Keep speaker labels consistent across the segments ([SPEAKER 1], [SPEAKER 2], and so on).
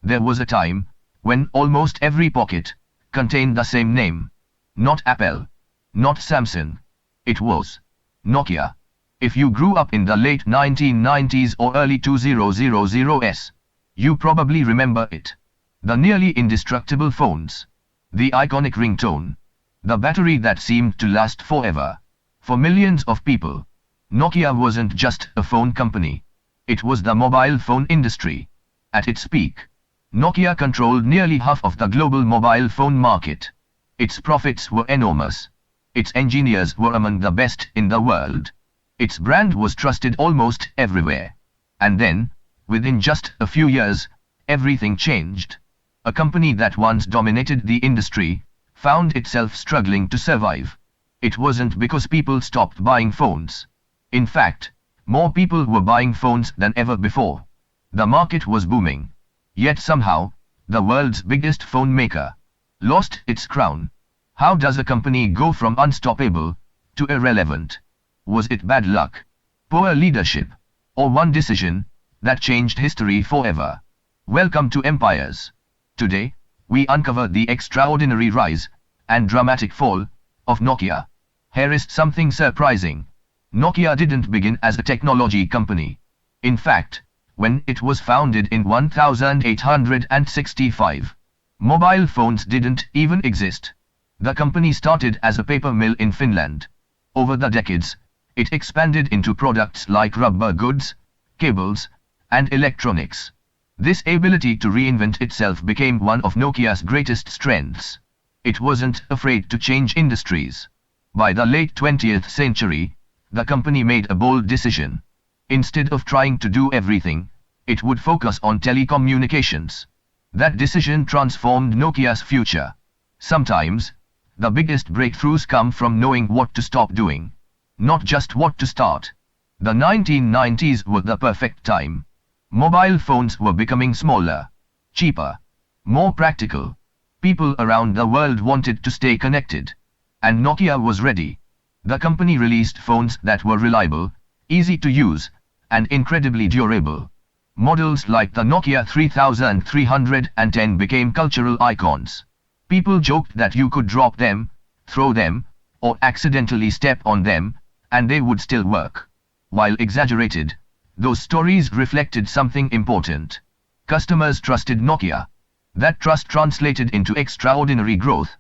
[SPEAKER 1] There was a time when almost every pocket contained the same name. Not Apple. Not Samsung. It was Nokia. If you grew up in the late 1990s or early 2000s, you probably remember it. The nearly indestructible phones. The iconic ringtone. The battery that seemed to last forever. For millions of people, Nokia wasn't just a phone company. It was the mobile phone industry. At its peak, Nokia controlled nearly half of the global mobile phone market. Its profits were enormous. Its engineers were among the best in the world. Its brand was trusted almost everywhere. And then, within just a few years, everything changed. A company that once dominated the industry found itself struggling to survive. It wasn't because people stopped buying phones. In fact, more people were buying phones than ever before. The market was booming. Yet somehow, the world's biggest phone maker lost its crown. How does a company go from unstoppable to irrelevant? Was it bad luck, poor leadership, or one decision that changed history forever? Welcome to Empires. Today, we uncover the extraordinary rise and dramatic fall of Nokia. Here is something surprising. Nokia didn't begin as a technology company. In fact, when it was founded in 1865, mobile phones didn't even exist. The company started as a paper mill in Finland. Over the decades, it expanded into products like rubber goods, cables, and electronics. This ability to reinvent itself became one of Nokia's greatest strengths. It wasn't afraid to change industries. By the late 20th century, the company made a bold decision. Instead of trying to do everything, it would focus on telecommunications. That decision transformed Nokia's future. Sometimes, the biggest breakthroughs come from knowing what to stop doing, not just what to start. The 1990s were the perfect time. Mobile phones were becoming smaller, cheaper, more practical. People around the world wanted to stay connected. And Nokia was ready. The company released phones that were reliable, easy to use, and incredibly durable. Models like the Nokia 3310 became cultural icons. People joked that you could drop them, throw them, or accidentally step on them, and they would still work. While exaggerated, those stories reflected something important. Customers trusted Nokia. That trust translated into extraordinary growth.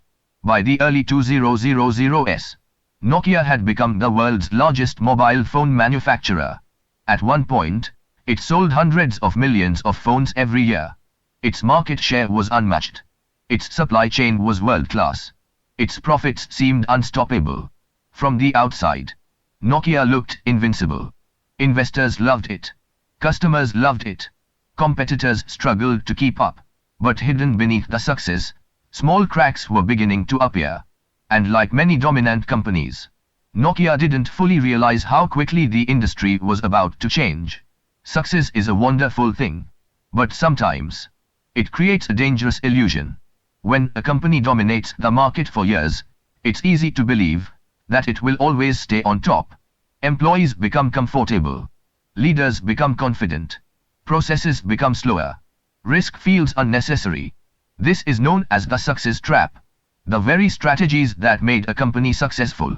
[SPEAKER 1] By the early 2000s, Nokia had become the world's largest mobile phone manufacturer. At one point, it sold hundreds of millions of phones every year. Its market share was unmatched. Its supply chain was world-class. Its profits seemed unstoppable. From the outside, Nokia looked invincible. Investors loved it. Customers loved it. Competitors struggled to keep up. But hidden beneath the success, small cracks were beginning to appear. And like many dominant companies, Nokia didn't fully realize how quickly the industry was about to change. Success is a wonderful thing. But sometimes, it creates a dangerous illusion. When a company dominates the market for years, it's easy to believe that it will always stay on top. Employees become comfortable. Leaders become confident. Processes become slower. Risk feels unnecessary. This is known as the success trap. The very strategies that made a company successful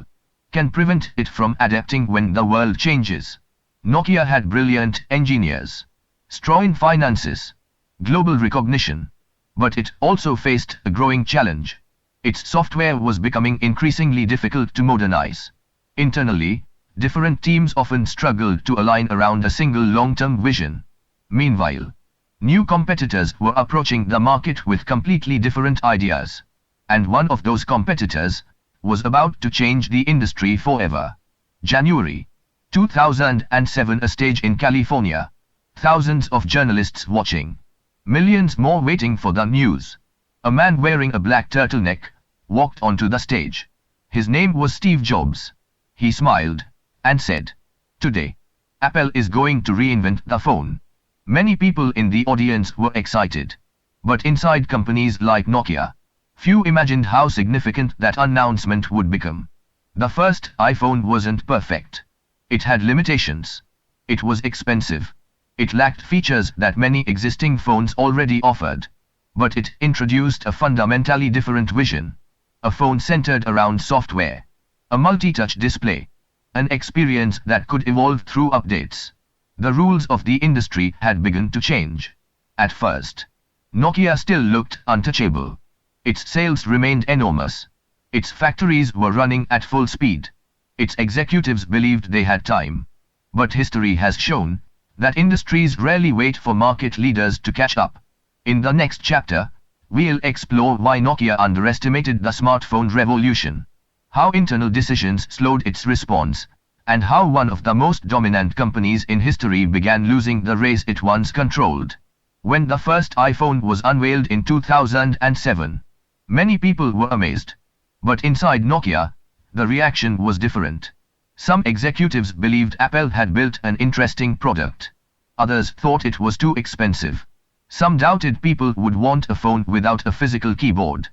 [SPEAKER 1] can prevent it from adapting when the world changes. Nokia had brilliant engineers, strong finances, global recognition. But it also faced a growing challenge. Its software was becoming increasingly difficult to modernize. Internally, different teams often struggled to align around a single long-term vision. Meanwhile, new competitors were approaching the market with completely different ideas. And one of those competitors was about to change the industry forever. January 2007, a stage in California. Thousands of journalists watching. Millions more waiting for the news. A man wearing a black turtleneck walked onto the stage. His name was Steve Jobs. He smiled and said, "Today, Apple is going to reinvent the phone." Many people in the audience were excited. But inside companies like Nokia, few imagined how significant that announcement would become. The first iPhone wasn't perfect. It had limitations. It was expensive. It lacked features that many existing phones already offered. But it introduced a fundamentally different vision. A phone centered around software. A multi-touch display. An experience that could evolve through updates. The rules of the industry had begun to change. At first, Nokia still looked untouchable. Its sales remained enormous. Its factories were running at full speed. Its executives believed they had time. But history has shown that industries rarely wait for market leaders to catch up. In the next chapter, we'll explore why Nokia underestimated the smartphone revolution, how internal decisions slowed its response, and how one of the most dominant companies in history began losing the race it once controlled. When the first iPhone was unveiled in 2007, many people were amazed. But inside Nokia, the reaction was different. Some executives believed Apple had built an interesting product. Others thought it was too expensive. Some doubted people would want a phone without a physical keyboard.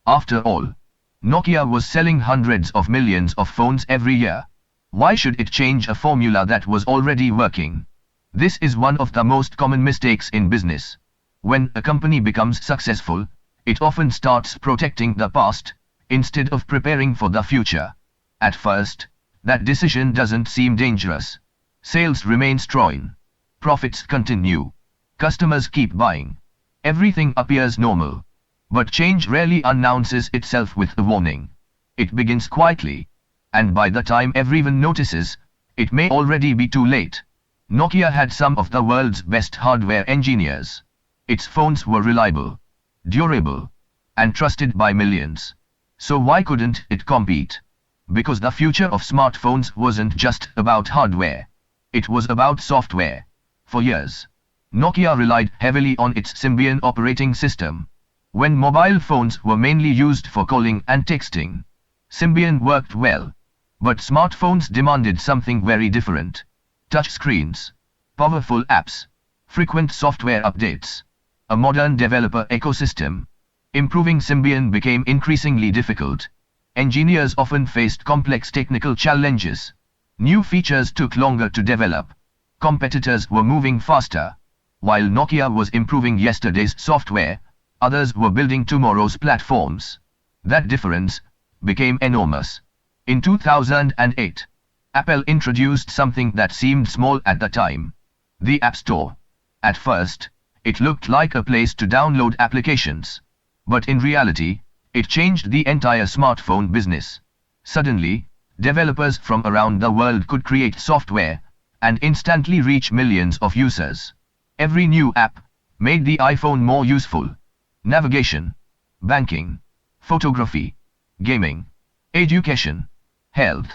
[SPEAKER 1] After all, Nokia was selling hundreds of millions of phones every year. Why should it change a formula that was already working? This is one of the most common mistakes in business. When a company becomes successful, it often starts protecting the past, instead of preparing for the future. At first, that decision doesn't seem dangerous. Sales remain strong. Profits continue. Customers keep buying. Everything appears normal. But change rarely announces itself with a warning. It begins quietly. And by the time everyone notices, it may already be too late. Nokia had some of the world's best hardware engineers. Its phones were reliable, durable, and trusted by millions. So why couldn't it compete? Because the future of smartphones wasn't just about hardware. It was about software. For years, Nokia relied heavily on its Symbian operating system. When mobile phones were mainly used for calling and texting, Symbian worked well. But smartphones demanded something very different. Touch screens, powerful apps, frequent software updates, a modern developer ecosystem. Improving Symbian became increasingly difficult. Engineers often faced complex technical challenges. New features took longer to develop. Competitors were moving faster. While Nokia was improving yesterday's software, others were building tomorrow's platforms. That difference became enormous. In 2008, Apple introduced something that seemed small at the time: the App Store. At first, it looked like a place to download applications. But in reality, it changed the entire smartphone business. Suddenly, developers from around the world could create software and instantly reach millions of users. Every new app made the iPhone more useful. Navigation, banking, photography, gaming, education, health,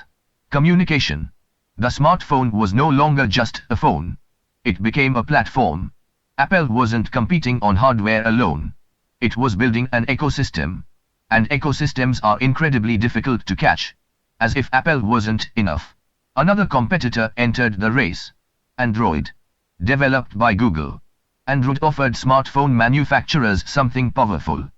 [SPEAKER 1] communication. The smartphone was no longer just a phone. It became a platform. Apple wasn't competing on hardware alone. It was building an ecosystem. And ecosystems are incredibly difficult to catch. As if Apple wasn't enough, another competitor entered the race: Android. Developed by Google, Android offered smartphone manufacturers something powerful: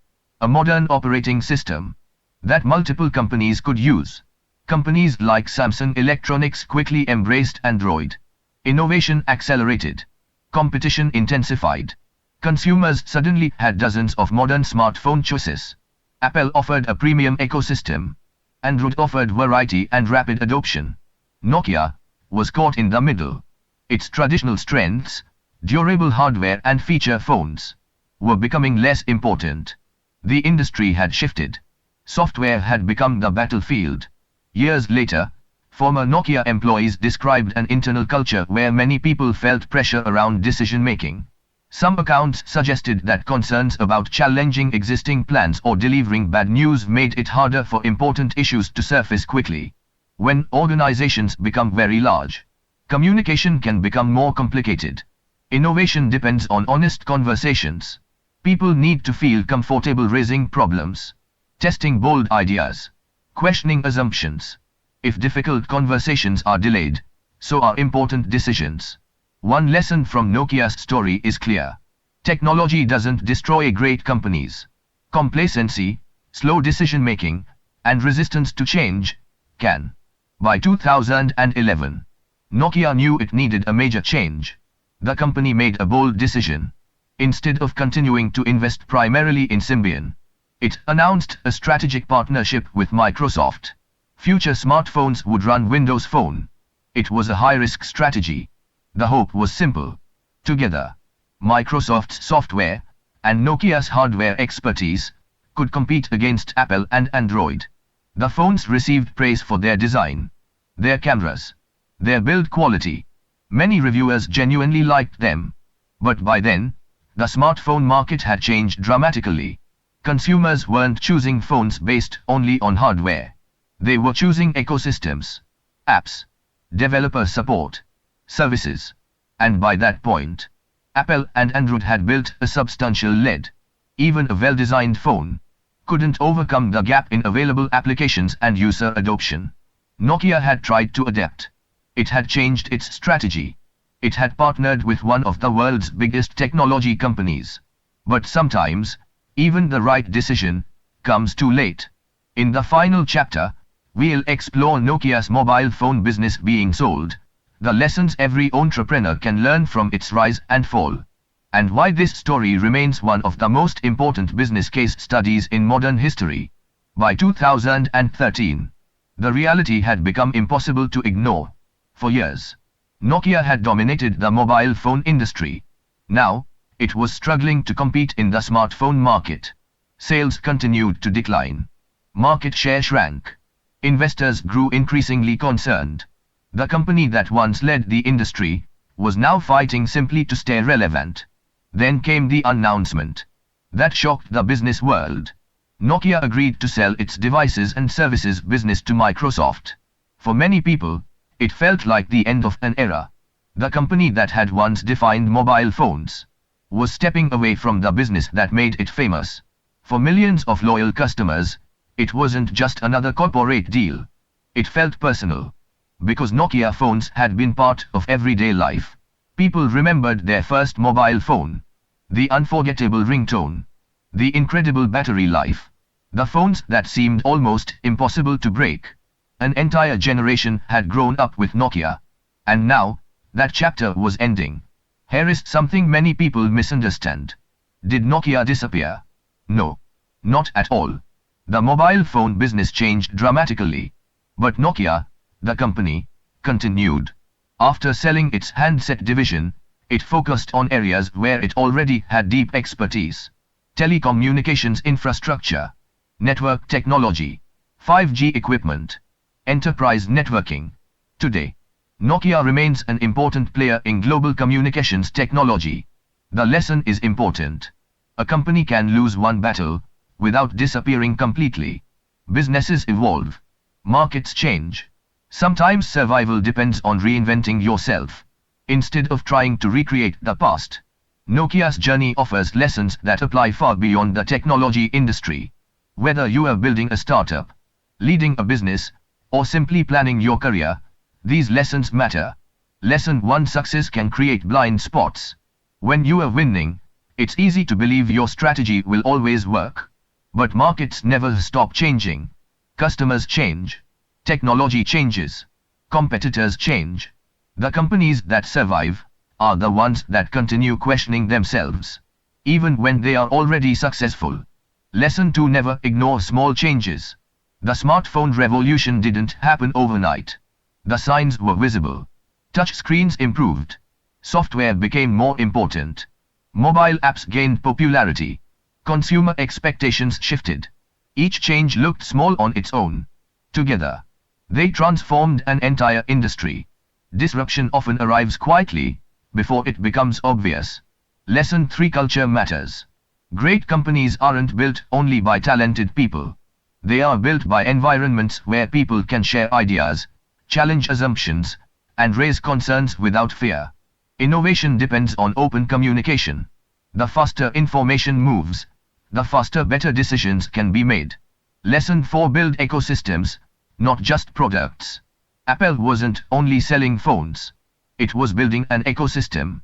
[SPEAKER 1] a modern operating system that multiple companies could use. Companies like Samsung Electronics quickly embraced Android. Innovation accelerated. Competition intensified. Consumers suddenly had dozens of modern smartphone choices. Apple offered a premium ecosystem. Android offered variety and rapid adoption. Nokia was caught in the middle. Its traditional strengths, durable hardware and feature phones, were becoming less important. The industry had shifted. Software had become the battlefield. Years later, former Nokia employees described an internal culture where many people felt pressure around decision-making. Some accounts suggested that concerns about challenging existing plans or delivering bad news made it harder for important issues to surface quickly. When organizations become very large, communication can become more complicated. Innovation depends on honest conversations. People need to feel comfortable raising problems, testing bold ideas, questioning assumptions. If difficult conversations are delayed, so are important decisions. One lesson from Nokia's story is clear. Technology doesn't destroy great companies. Complacency, slow decision-making, and resistance to change can. By 2011, Nokia knew it needed a major change. The company made a bold decision. Instead of continuing to invest primarily in Symbian, it announced a strategic partnership with Microsoft. Future smartphones would run Windows Phone. It was a high-risk strategy. The hope was simple. Together, Microsoft's software and Nokia's hardware expertise could compete against Apple and Android. The phones received praise for their design, their cameras, their build quality. Many reviewers genuinely liked them. But by then, the smartphone market had changed dramatically. Consumers weren't choosing phones based only on hardware. They were choosing ecosystems, apps, developer support, services. And by that point, Apple and Android had built a substantial lead. Even a well-designed phone couldn't overcome the gap in available applications and user adoption. Nokia had tried to adapt. It had changed its strategy. It had partnered with one of the world's biggest technology companies. But sometimes, even the right decision comes too late. In the final chapter, we'll explore Nokia's mobile phone business being sold, the lessons every entrepreneur can learn from its rise and fall, and why this story remains one of the most important business case studies in modern history. By 2013, the reality had become impossible to ignore. For years, Nokia had dominated the mobile phone industry. Now, it was struggling to compete in the smartphone market. Sales continued to decline. Market share shrank. Investors grew increasingly concerned. The company that once led the industry was now fighting simply to stay relevant. Then came the announcement that shocked the business world. Nokia agreed to sell its devices and services business to Microsoft. For many people, it felt like the end of an era. The company that had once defined mobile phones was stepping away from the business that made it famous. For millions of loyal customers, it wasn't just another corporate deal. It felt personal. Because Nokia phones had been part of everyday life. People remembered their first mobile phone, the unforgettable ringtone, the incredible battery life, the phones that seemed almost impossible to break. An entire generation had grown up with Nokia. And now, that chapter was ending. Here is something many people misunderstand. Did Nokia disappear? No. Not at all. The mobile phone business changed dramatically. But Nokia, the company, continued. After selling its handset division, it focused on areas where it already had deep expertise. Telecommunications infrastructure, network technology, 5G equipment, enterprise networking. Today, Nokia remains an important player in global communications technology. The lesson is important. A company can lose one battle without disappearing completely. Businesses evolve. Markets change. Sometimes survival depends on reinventing yourself. Instead of trying to recreate the past, Nokia's journey offers lessons that apply far beyond the technology industry. Whether you are building a startup, leading a business, or simply planning your career, these lessons matter. Lesson 1: Success can create blind spots. When you are winning, it's easy to believe your strategy will always work. But markets never stop changing. Customers change. Technology changes. Competitors change. The companies that survive are the ones that continue questioning themselves, even when they are already successful. Lesson 2: Never ignore small changes. The smartphone revolution didn't happen overnight. The signs were visible. Touch screens improved. Software became more important. Mobile apps gained popularity. Consumer expectations shifted. Each change looked small on its own. Together, they transformed an entire industry. Disruption often arrives quietly, before it becomes obvious. Lesson 3: Culture matters. Great companies aren't built only by talented people. They are built by environments where people can share ideas, challenge assumptions, and raise concerns without fear. Innovation depends on open communication. The faster information moves, the faster better decisions can be made. Lesson 4: Build ecosystems, not just products. Apple wasn't only selling phones. It was building an ecosystem.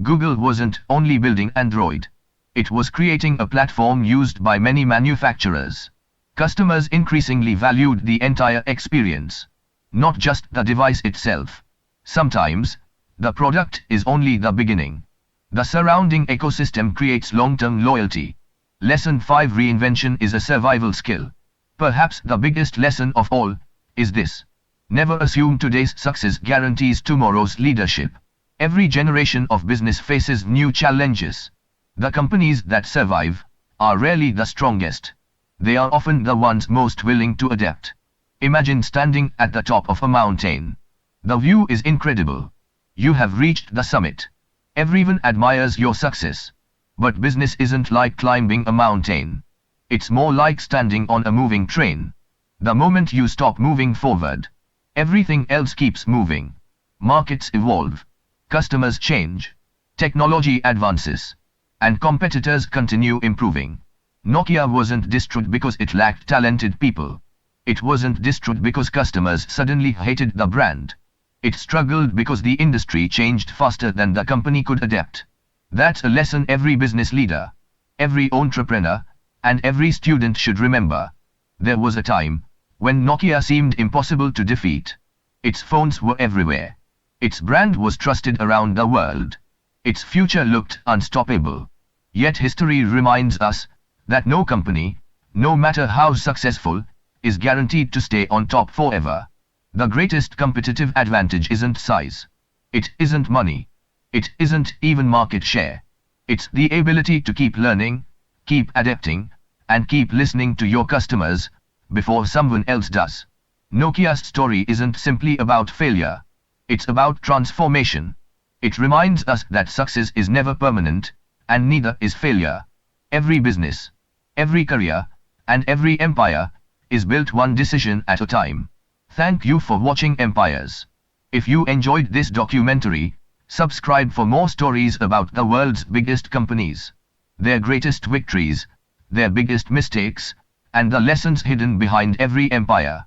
[SPEAKER 1] Google wasn't only building Android. It was creating a platform used by many manufacturers. Customers increasingly valued the entire experience, not just the device itself. Sometimes, The product is only the beginning. The surrounding ecosystem creates long-term loyalty. Lesson 5: Reinvention is a survival skill. Perhaps the biggest lesson of all is this: never assume today's success guarantees tomorrow's leadership. Every generation of business faces new challenges. The companies that survive are rarely the strongest. They are often the ones most willing to adapt. Imagine standing at the top of a mountain. The view is incredible. You have reached the summit. Everyone admires your success. But business isn't like climbing a mountain. It's more like standing on a moving train. The moment you stop moving forward, everything else keeps moving. Markets evolve. Customers change. Technology advances. And competitors continue improving. Nokia wasn't destroyed because it lacked talented people. It wasn't destroyed because customers suddenly hated the brand. It struggled because the industry changed faster than the company could adapt. That's a lesson every business leader, every entrepreneur, and every student should remember. There was a time when Nokia seemed impossible to defeat. Its phones were everywhere. Its brand was trusted around the world. Its future looked unstoppable. Yet history reminds us that no company, no matter how successful, is guaranteed to stay on top forever. The greatest competitive advantage isn't size. It isn't money. It isn't even market share. It's the ability to keep learning, keep adapting, and keep listening to your customers before someone else does. Nokia's story isn't simply about failure. It's about transformation. It reminds us that success is never permanent, and neither is failure. Every business, every career, and every empire is built one decision at a time. Thank you for watching Empires. If you enjoyed this documentary, subscribe for more stories about the world's biggest companies, their greatest victories, their biggest mistakes, and the lessons hidden behind every empire.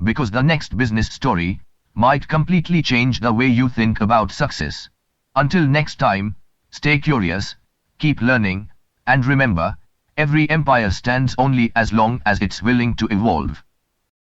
[SPEAKER 1] Because the next business story might completely change the way you think about success. Until next time, stay curious, keep learning, and remember, every empire stands only as long as it's willing to evolve.